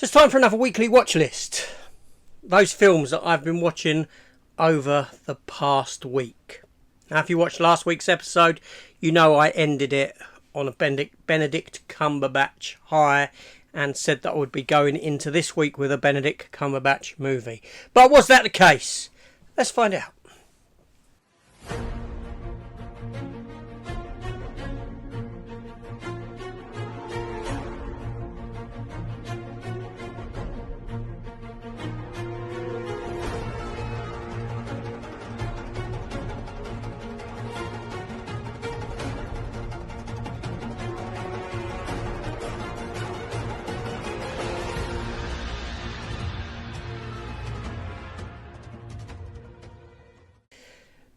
So it's time for another weekly watch list. Those films that I've been watching over the past week. Now, if you watched last week's episode, you know I ended it on a Benedict Cumberbatch high and said that I would be going into this week with a Benedict Cumberbatch movie. But was that the case? Let's find out.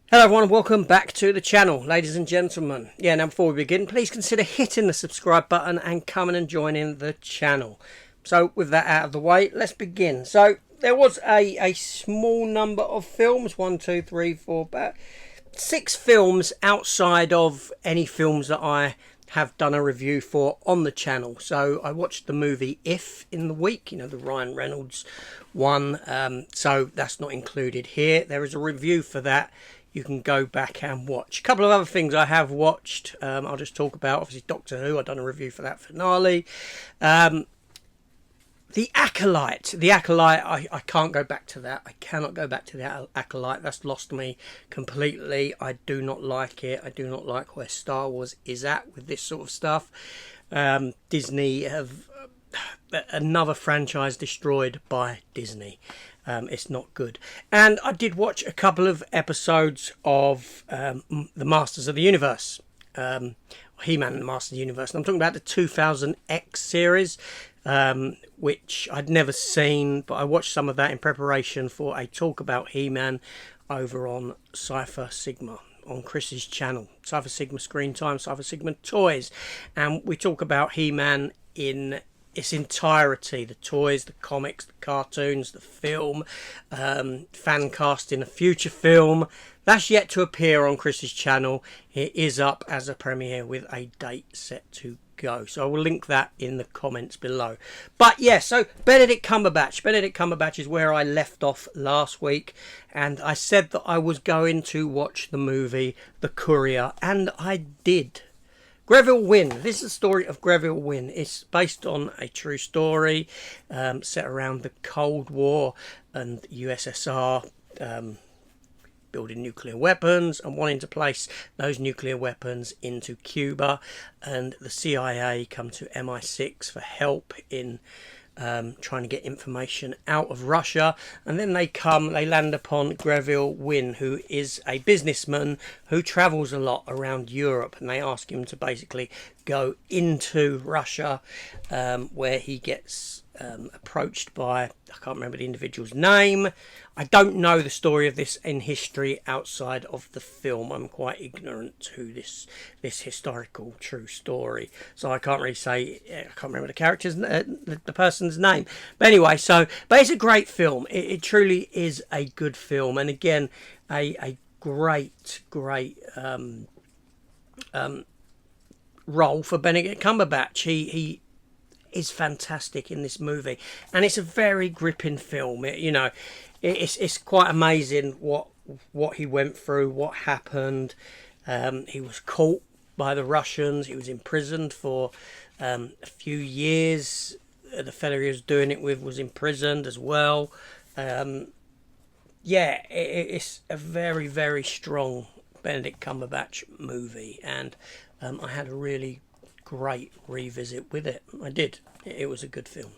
Hello everyone and welcome back to the channel, ladies and gentlemen. Now before we begin, please consider hitting the subscribe button and coming and joining the channel. So with that out of the way, let's begin. So there was a small number of films, 1, 2, 3, 4, about 6 films outside of any films that I have done a review for on the channel. So I watched the movie If in the week, you know, the Ryan Reynolds one. So that's not included here. There is a review for that. You can go back and watch. A couple of other things I have watched. I'll just talk about, obviously, Doctor Who. I've done a review for that finale. The Acolyte. The Acolyte, I can't go back to that. I cannot go back to the Acolyte. That's lost me completely. I do not like it. I do not like where Star Wars is at with this sort of stuff. Disney have another franchise destroyed by Disney. It's not good. And I did watch a couple of episodes of The Masters of the Universe. He-Man and the Masters of the Universe. And I'm talking about the 2000X series, which I'd never seen, but I watched some of that in preparation for a talk about He-Man over on Cypher Sigma, on Chris's channel. Cypher Sigma Screen Time, Cypher Sigma Toys. And we talk about He-Man in its entirety, the toys, the comics, the cartoons, the film, fan cast in a future film. That's yet to appear on Chris's channel. It is up as a premiere with a date set to go. So I will link that in the comments below. But yeah, so Benedict Cumberbatch. Benedict Cumberbatch is where I left off last week. And I said that I was going to watch the movie The Courier. And I did. Greville Wynn. This is the story of Greville Wynn. It's based on a true story set around the Cold War and USSR building nuclear weapons and wanting to place those nuclear weapons into Cuba. And the CIA come to MI6 for help in trying to get information out of Russia, and then they land upon Greville Wynn, who is a businessman who travels a lot around Europe, and they ask him to basically go into Russia, where he gets approached by, I can't remember the individual's name. I don't know the story of this in history outside of the film. I'm quite ignorant to this historical true story, so I can't really say. I can't remember the character's, the person's name. But anyway, but it's a great film. It truly is a good film, and again, a great role for Benedict Cumberbatch. He is fantastic in this movie, and it's a very gripping film. It's quite amazing what he went through, what happened. He was caught by the Russians. He was imprisoned for a few years. The fellow he was doing it with was imprisoned as well. It's a very, very strong Benedict Cumberbatch movie, and I had a really great revisit with it. I did. It was a good film.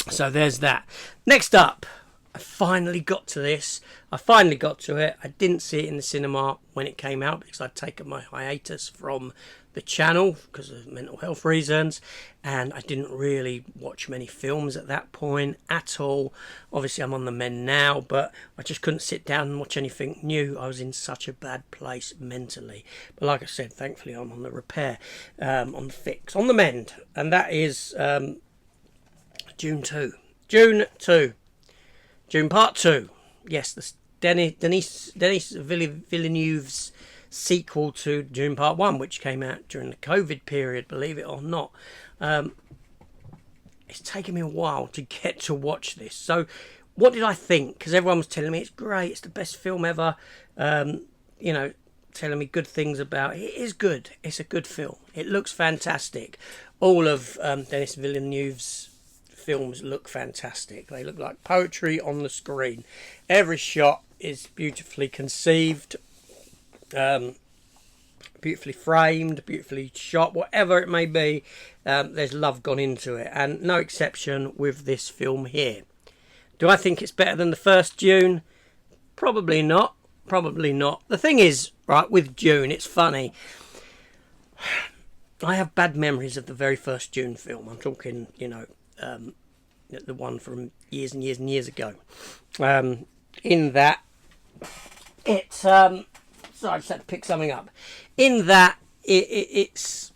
So there's that. Next up, I finally got to this. I finally got to it. I didn't see it in the cinema when it came out because I'd taken my hiatus from the channel because of mental health reasons, and I didn't really watch many films at that point at all. Obviously I'm on the mend now, but I just couldn't sit down and watch anything new. I was in such a bad place mentally, but like I said, thankfully I'm on the repair, on the fix, on the mend, and that is Dune Part 2. Yes, the Denis Villeneuve's sequel to Dune Part 1, which came out during the COVID period, believe it or not. it's taken me a while to get to watch this. So what did I think? Because everyone was telling me it's great, it's the best film ever, you know, telling me good things about it. It is good. It's a good film. It looks fantastic. All of Denis Villeneuve's films look fantastic. They look like poetry on the screen. Every shot is beautifully conceived, beautifully framed, beautifully shot, whatever it may be. There's love gone into it, and no exception with this film here. Do I think it's better than the first Dune? Probably not. Probably not. The thing is, right, with Dune, it's funny. I have bad memories of the very first Dune film. I'm talking, you know, the one from years and years and years ago. In that, it's... sorry, I just had to pick something up. In that, it's...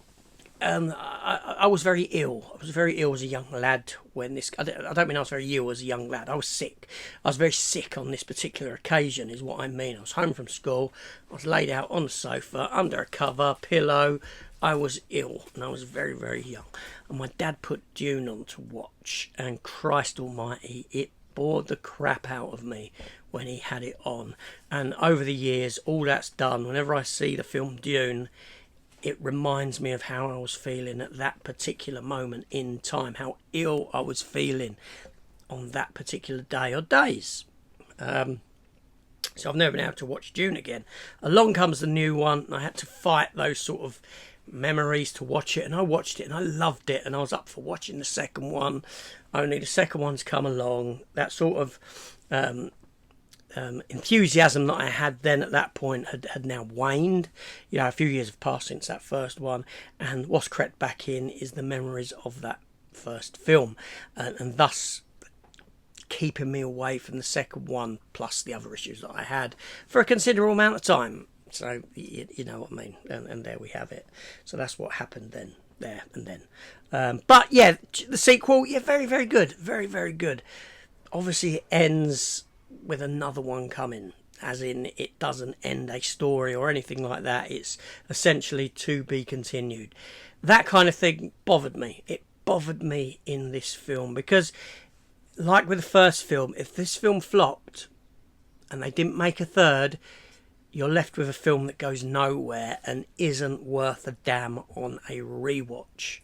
I was very ill. I was very ill as a young lad when this... I don't mean I was very ill as a young lad. I was sick. I was very sick on this particular occasion, is what I mean. I was home from school. I was laid out on the sofa, under a cover, pillow. I was ill, and I was very, very young. And my dad put Dune on to watch, and Christ almighty, it bored the crap out of me when he had it on. And over the years, all that's done, whenever I see the film Dune, it reminds me of how I was feeling at that particular moment in time, how ill I was feeling on that particular day or days. So I've never been able to watch Dune again. Along comes the new one, and I had to fight those sort of memories to watch it, and I watched it and I loved it, and I was up for watching the second one, only the second one's come along. That sort of enthusiasm that I had then at that point had now waned. You know, a few years have passed since that first one, and what's crept back in is the memories of that first film, and thus keeping me away from the second one, plus the other issues that I had for a considerable amount of time. So you know what I mean, and there we have it. So that's what happened then, there and then. But yeah, the sequel, yeah, very, very good, very, very good. Obviously, it ends with another one coming, as in it doesn't end a story or anything like that. It's essentially to be continued. That kind of thing bothered me. It bothered me in this film because, like with the first film, if this film flopped and they didn't make a third, you're left with a film that goes nowhere and isn't worth a damn on a rewatch.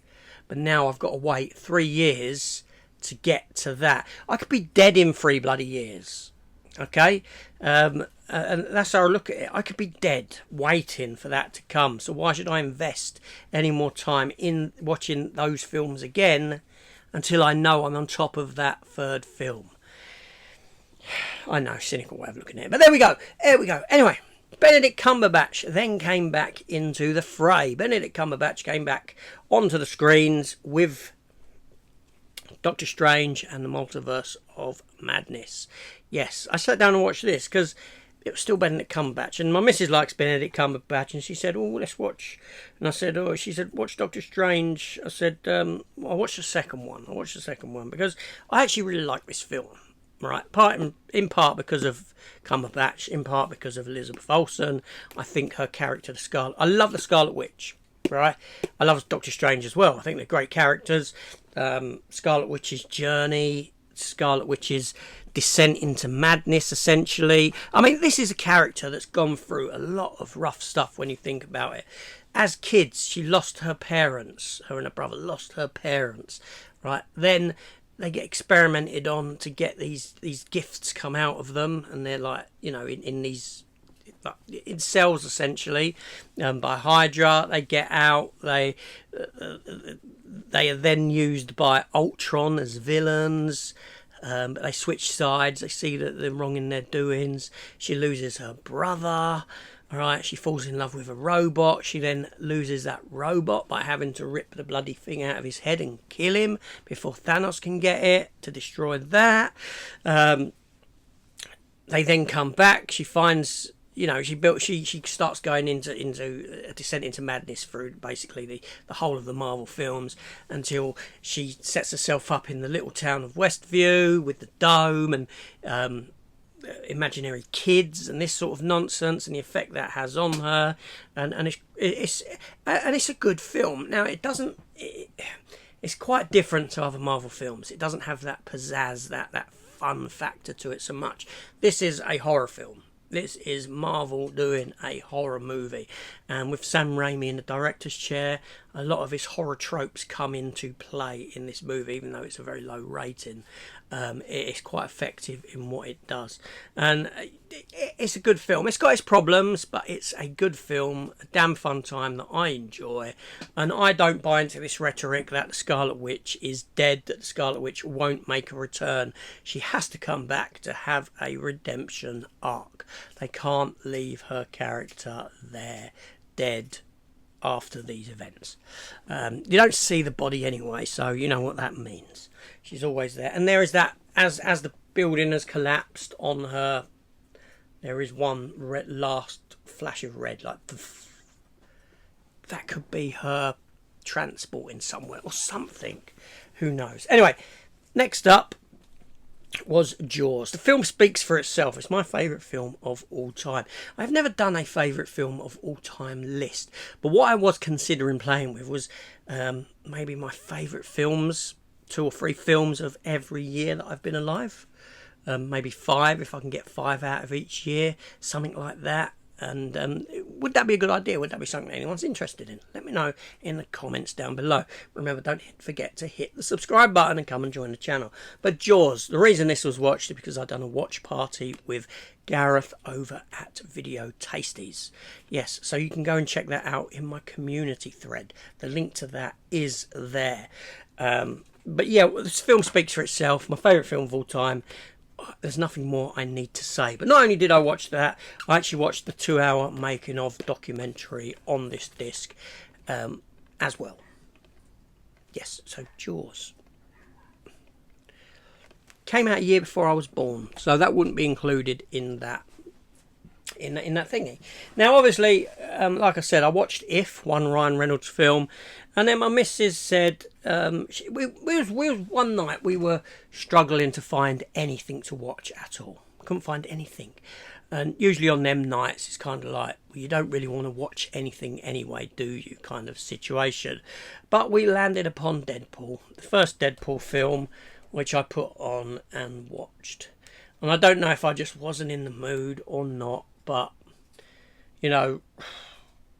But now I've got to wait 3 years to get to that. I could be dead in 3 bloody years. Okay? And that's how I look at it. I could be dead waiting for that to come. So why should I invest any more time in watching those films again until I know I'm on top of that third film? I know, cynical way of looking at it. But there we go. There we go. Anyway, Benedict Cumberbatch then came back into the fray. Benedict Cumberbatch came back onto the screens with Doctor Strange and the Multiverse of Madness. Yes, I sat down and watched this because it was still Benedict Cumberbatch, and my missus likes Benedict Cumberbatch, and she said, "Oh, let's watch." And I said, "Oh," she said, "Watch Doctor Strange." I said, "I watched the second one. I watched the second one because I actually really like this film." Right, in part because of Cumberbatch, in part because of Elizabeth Olsen. I think her character, I love the Scarlet Witch, right? I love Doctor Strange as well. I think they're great characters. Scarlet Witch's journey, Scarlet Witch's descent into madness, essentially. I mean, this is a character that's gone through a lot of rough stuff when you think about it. As kids, she lost her parents. Her and her brother lost her parents, right? Then they get experimented on to get these gifts come out of them, and they're like, you know, in these in cells essentially, by Hydra. They get out. They are then used by Ultron as villains. But they switch sides. They see that they're wrong in their doings. She loses her brother. All right, she falls in love with a robot. She then loses that robot by having to rip the bloody thing out of his head and kill him before Thanos can get it to destroy that. They then come back. She finds, you know, she starts going into a descent into madness through basically the whole of the Marvel films until she sets herself up in the little town of Westview with the dome and imaginary kids and this sort of nonsense and the effect that has on her, and it's a good film. Now it it's quite different to other Marvel films. It doesn't have that pizzazz, that fun factor to it so much. This is a horror film. This is Marvel doing a horror movie, and with Sam Raimi in the director's chair, a lot of his horror tropes come into play in this movie, even though it's a very low rating. It's quite effective in what it does, and it's a good film. It's got its problems, but it's a good film, a damn fun time that I enjoy, and I don't buy into this rhetoric that the Scarlet Witch is dead, that the Scarlet Witch won't make a return. She has to come back to have a redemption arc. They can't leave her character there, dead, after these events. You don't see the body anyway, so you know what that means. She's always there, and there is that, as the building has collapsed on her, there is one last flash of red, like that could be her transporting somewhere or something, who knows. Anyway, next up was Jaws. The film speaks for itself. It's my favourite film of all time. I've never done a favourite film of all time list, but what I was considering playing with was maybe my favourite films, 2 or 3 films of every year that I've been alive. Maybe 5 if I can get 5 out of each year, something like that. And would that be a good idea? Would that be something anyone's interested in? Let me know in the comments down below. Remember, don't forget to hit the subscribe button and come and join the channel. But Jaws, the reason this was watched is because I've done a watch party with Gareth over at Video Tasties. Yes, so you can go and check that out in my community thread. The link to that is there. But yeah, this film speaks for itself. My favourite film of all time. There's nothing more I need to say. But not only did I watch that, I actually watched the 2-hour making of documentary on this disc as well. Yes, so Jaws came out a year before I was born, so that wouldn't be included in that thingy. Now, obviously, like I said, I watched If, one Ryan Reynolds film, and then my missus said, we was one night we were struggling to find anything to watch at all. Couldn't find anything. And usually on them nights, it's kind of like, well, you don't really want to watch anything anyway, do you, kind of situation. But we landed upon Deadpool, the first Deadpool film, which I put on and watched. And I don't know if I just wasn't in the mood or not, but, you know,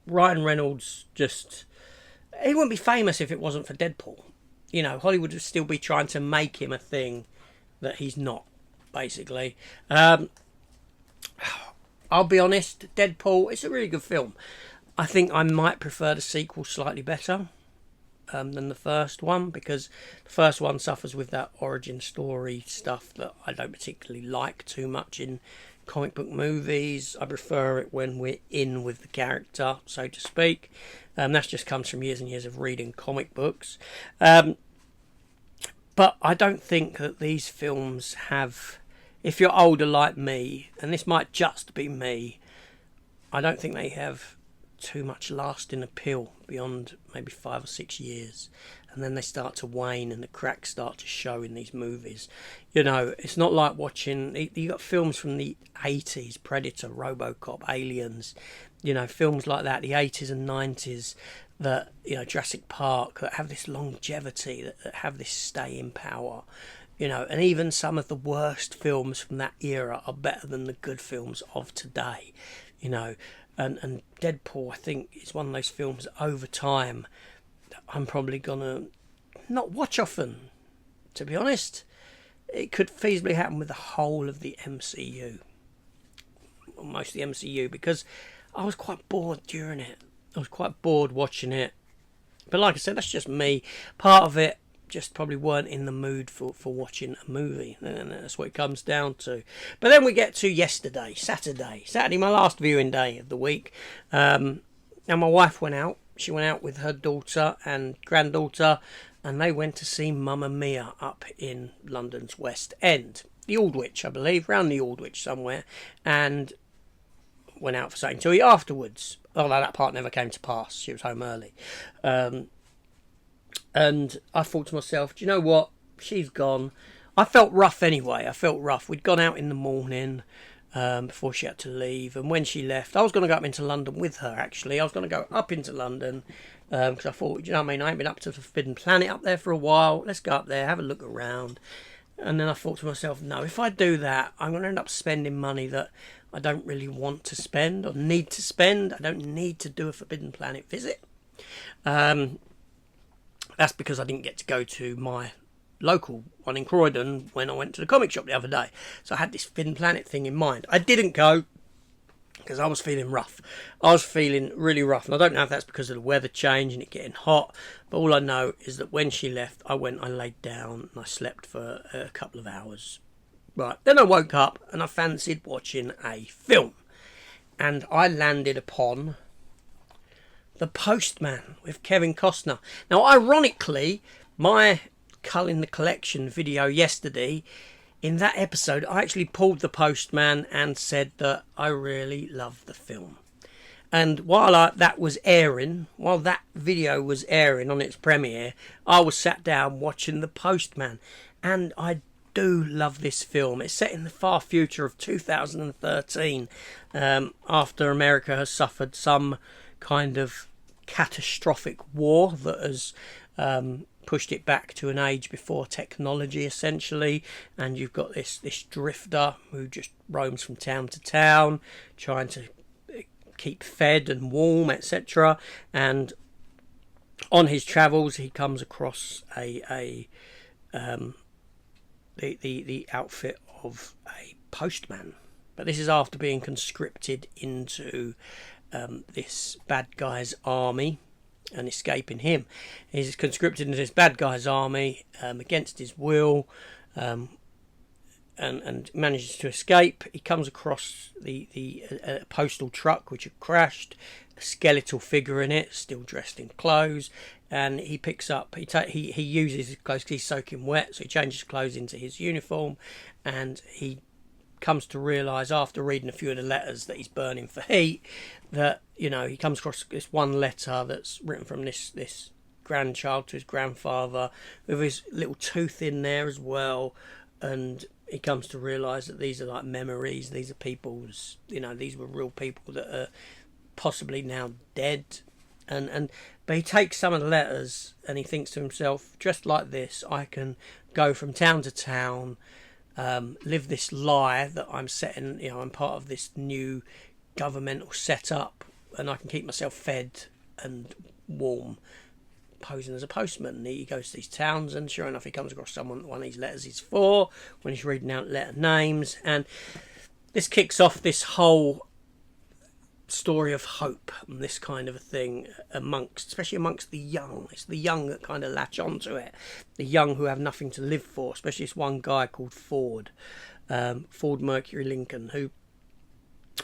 Ryan Reynolds just... he wouldn't be famous if it wasn't for Deadpool. You know, Hollywood would still be trying to make him a thing that he's not, basically. I'll be honest, Deadpool, it's a really good film. I think I might prefer the sequel slightly better than the first one, because the first one suffers with that origin story stuff that I don't particularly like too much in comic book movies. I prefer it when we're in with the character, so to speak. That just comes from years and years of reading comic books. But I don't think that these films have, if you're older like me, and this might just be me, I don't think they have too much lasting appeal beyond maybe 5 or 6 years. And then they start to wane and the cracks start to show in these movies. You know, it's not like watching... you got films from the 80s, Predator, Robocop, Aliens, you know, films like that, the 80s and 90s, that, you know, Jurassic Park, that have this longevity, that have this staying power. You know, and even some of the worst films from that era are better than the good films of today. You know, and Deadpool, I think, is one of those films that over time I'm probably gonna not watch often, to be honest. It could feasibly happen with the whole of the MCU, or most of the MCU, because I was quite bored during it. I was quite bored watching it. But like I said, that's just me. Part of it just probably weren't in the mood for watching a movie, and that's what it comes down to. But then we get to yesterday, Saturday, my last viewing day of the week. And my wife went out. She went out with her daughter and granddaughter, and they went to see Mamma Mia up in London's West End. The Aldwych, I believe, round the Aldwych somewhere, and went out for something to eat afterwards. Although that part never came to pass. She was home early. And I thought to myself, do you know what? She's gone. I felt rough anyway. We'd gone out in the morning before she had to leave. And when she left, I was going to go up into London with her, actually. I was going to go up into London Because I thought, you know what I mean, I ain't been up to the Forbidden Planet up there for a while. Let's go up there, have a look around. And then I thought to myself, no, if I do that, I'm going to end up spending money that I don't really want to spend or need to spend. I don't need to do a Forbidden Planet visit. That's because I didn't get to go to my local one in Croydon when I went to the comic shop the other day. So I had this Forbidden Planet thing in mind. I didn't go because I was feeling rough. I was feeling really rough. And I don't know if that's because of the weather change and it getting hot. But all I know is that when she left, I laid down and I slept for a couple of hours. Right, then I woke up and I fancied watching a film. And I landed upon The Postman with Kevin Costner. Now, ironically, my Culling the Collection video yesterday, in that episode, I actually pulled The Postman and said that I really loved the film. And while that video was airing on its premiere, I was sat down watching The Postman. And I do love this film. It's set in the far future of 2013, after America has suffered some kind of catastrophic war that has pushed it back to an age before technology, essentially. And you've got this drifter who just roams from town to town trying to keep fed and warm, etc. And on his travels he comes across the outfit of a postman. But this is after being conscripted into this bad guy's army and escaping him. He's conscripted into this bad guy's army against his will, and manages to escape. He comes across the postal truck which had crashed, a skeletal figure in it, still dressed in clothes, and he picks up. He uses his clothes because he's soaking wet, so he changes clothes into his uniform, and he comes to realise after reading a few of the letters that he's burning for heat, that, you know, he comes across this one letter that's written from this grandchild to his grandfather with his little tooth in there as well, and he comes to realise that these are like memories, these are people's, you know, these were real people that are possibly now dead, but he takes some of the letters and he thinks to himself, just like this, I can go from town to town, live this lie that I'm setting, you know, I'm part of this new governmental setup, and I can keep myself fed and warm posing as a postman. And he goes to these towns, and sure enough he comes across one of these letters is for, when he's reading out letter names, and this kicks off this whole story of hope and this kind of a thing especially amongst the young. It's the young that kind of latch onto it, the young who have nothing to live for, especially this one guy called Ford Mercury Lincoln, who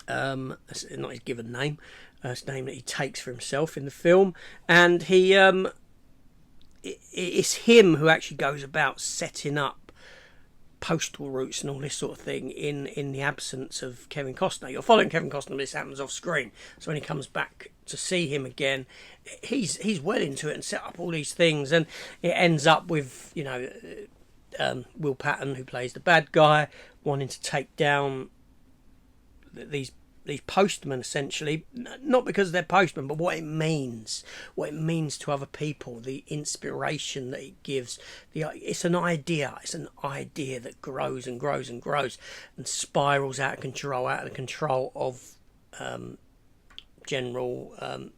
that's not his given name, it's a name that he takes for himself in the film, and he it's him who actually goes about setting up postal routes and all this sort of thing in the absence of Kevin Costner. You're following Kevin Costner, this happens off screen, so when he comes back to see him again, he's well into it and set up all these things, and it ends up with, you know, Will Patton, who plays the bad guy, wanting to take down these postmen, essentially, not because they're postmen, but what it means to other people, the inspiration that it gives. It's an idea that grows and grows and grows and spirals out of control of General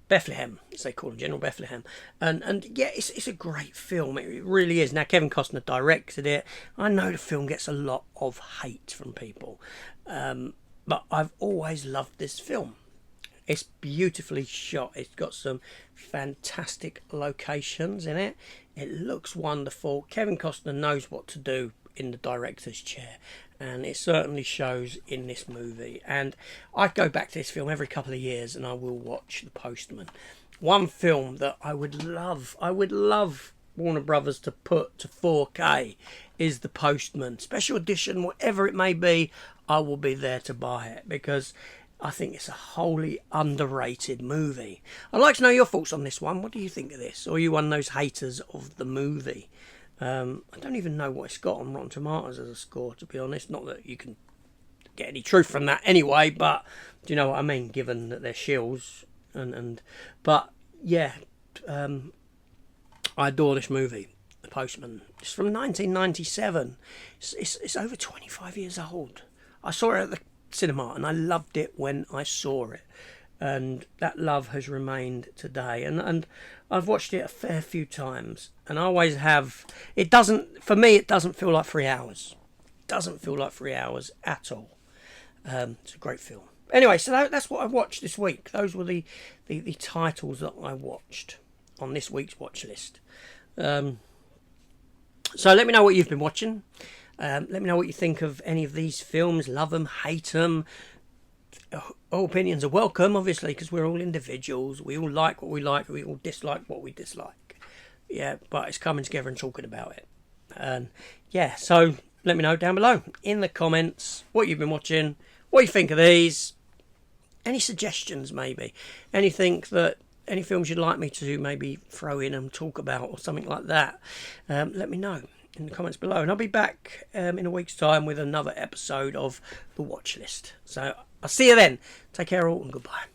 Bethlehem, as they call him, General Bethlehem, and yeah, it's a great film. It really is. Now, Kevin Costner directed it. I know the film gets a lot of hate from people, but I've always loved this film. It's beautifully shot. It's got some fantastic locations in it. It looks wonderful. Kevin Costner knows what to do in the director's chair, and it certainly shows in this movie. And I go back to this film every couple of years and I will watch The Postman. One film that I would love Warner Brothers to put to 4K is The Postman. Special edition, whatever it may be, I will be there to buy it, because I think it's a wholly underrated movie. I'd like to know your thoughts on this one. What do you think of this? Or are you one of those haters of the movie? I don't even know what it's got on Rotten Tomatoes as a score, to be honest. Not that you can get any truth from that anyway, but do you know what I mean? Given that they're shills, But yeah, I adore this movie, The Postman. It's from 1997. It's over 25 years old. I saw it at the cinema and I loved it when I saw it, and that love has remained today. And I've watched it a fair few times, and I always have. It doesn't, for me, it doesn't feel like 3 hours. It doesn't feel like 3 hours at all. It's a great film. Anyway, so that's what I watched this week. Those were the titles that I watched on this week's watch list. So let me know what you've been watching. Let me know what you think of any of these films. Love them, hate them. All opinions are welcome, obviously, because we're all individuals. We all like what we like. We all dislike what we dislike. Yeah, but it's coming together and talking about it. And yeah, so let me know down below in the comments what you've been watching, what you think of these, any suggestions maybe, any films you'd like me to maybe throw in and talk about or something like that. Let me know in the comments below, and I'll be back in a week's time with another episode of The Watch List. So I'll see you then. Take care all, and goodbye.